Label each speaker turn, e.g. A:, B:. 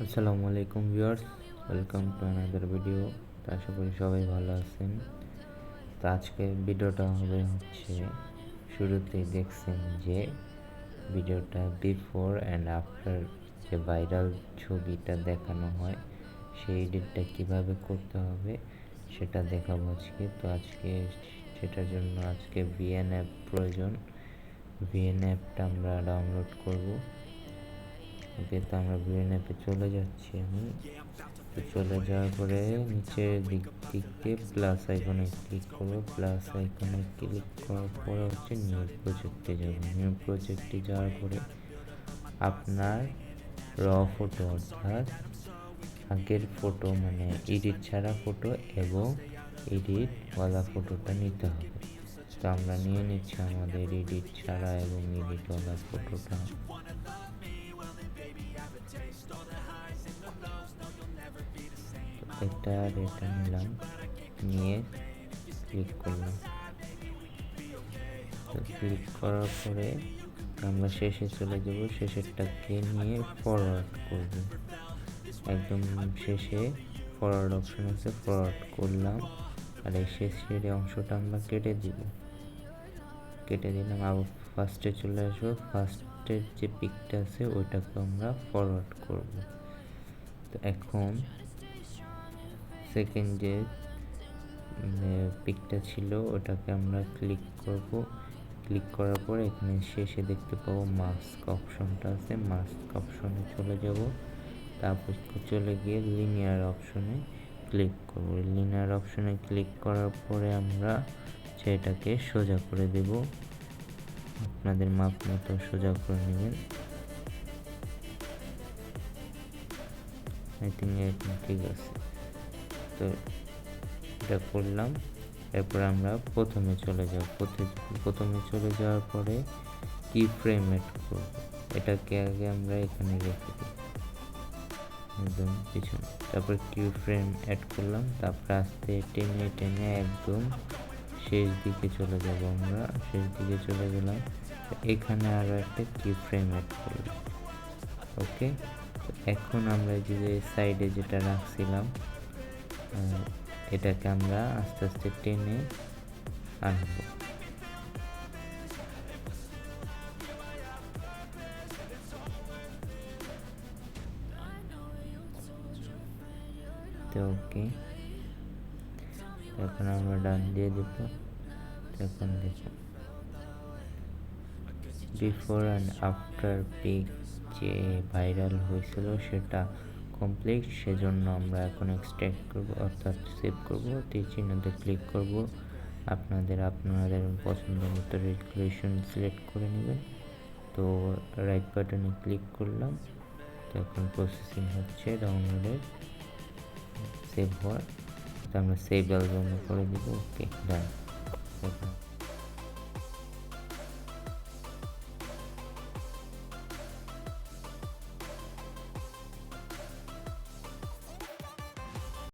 A: আসসালামু আলাইকুম viewers, welcome to another video. তো আশা করি সবাই ভালো আছেন। তো আজকে ভিডিওটা হচ্ছে শুরুতেই দেখছেন যে ভিডিওটা বিফোর অ্যান্ড আফটার যে ভাইরাল ছবিটা দেখানো হয় সেই এডিটটা কীভাবে করতে হবে সেটা দেখাবো আজকে। তো আজকে সেটার জন্য আজকে ভিএন অ্যাপ প্রয়োজন। ভিএন অ্যাপটা আমরা ডাউনলোড করব। ওকে, তো আমরা ভিএন অ্যাপে চলে যাচ্ছি। আমি তো চলে যাওয়ার পরে নিচের দিক থেকে প্লাস আইকনে ক্লিক করবো। প্লাস আইকনে ক্লিক করার পরে হচ্ছে নিউ প্রজেক্টে যাব। নিউ প্রজেক্টে যাওয়ার পরে আপনার র ফটো অর্থাৎ আগের ফটো মানে এডিট ছাড়া ফটো এবং এডিটওয়ালা ফটোটা নিতে হবে। তো আমরা নিয়ে নিচ্ছি আমাদের এডিট ছাড়া এবং এডিটওয়ালা ফটোটা। এটা আর এটা নিলাম, নিয়ে ক্লিক করলাম। তো ক্লিক করার পরে আমরা শেষে চলে যাব। শেষেরটাকে নিয়ে ফরওয়ার্ড করব। একদম শেষে ফরওয়ার্ড অপশন আছে, ফরওয়ার্ড করলাম। আর এই শেষের অংশটা আমরা কেটে দিলাম। আবার ফার্স্টে চলে আসবো। ফার্স্টের যে পিকটা আছে ওইটাকে আমরা ফরওয়ার্ড করব। তো এখন সেকেন্ড যে পিকটা ছিল ওটাকে আমরা ক্লিক করব। ক্লিক করার পর এখানে শেষে দেখতে পাবো মাস্ক অপশনটা আছে। মাস্ক অপশনে চলে যাব। তারপর চলে গিয়ে লিনিয়ার অপশনে ক্লিক করব। লিনিয়ার অপশনে ক্লিক করার পরে আমরা সেটাকে সোজা করে দেব। আপনাদের মাপ মতো সোজা করে নেবেন। আই থিঙ্ক ঠিক আছে। তো এটা করলাম। এরপর আমরা প্রথমে চলে যাব। প্রথমে চলে যাওয়ার পরে কি ফ্রেম এড করব। এটাকে আগে আমরা এখানে রেখে দিই একদম পিছনে। তারপর কিউ ফ্রেম অ্যাড করলাম। তারপর আস্তে টেনে টেনে একদম শেষ দিকে চলে যাব। আমরা শেষ দিকে চলে গেলাম। এখানে আরও একটা কিউ ফ্রেম অ্যাড করলাম। ওকে, তো এখন আমরা যে সাইডে যেটা রাখছিলাম এটাকে আমরা আস্তে আস্তে টেনে আনবো। তো ওকে, এখন আমরা ডান দিয়ে দেব। এখন দেখো বিফোর অ্যান্ড আফটার পিক যে ভাইরাল হয়েছিল সেটা কমপ্লিট। সেজন্য আমরা এখন এক্সট্রাক্ট করব অর্থাৎ সেভ করব। তীর চিহ্নতে ক্লিক করব। আপনাদের পছন্দ মতো রেজুলেশন সিলেক্ট করে নেবেন। তো রাইট বাটনে ক্লিক করলাম। তো এখন প্রসেসিং হচ্ছে ডাউনলোডের সেভ হওয়ার। তো আমরা সেভ অ্যালবামে করে দেবো। ওকে, ডান।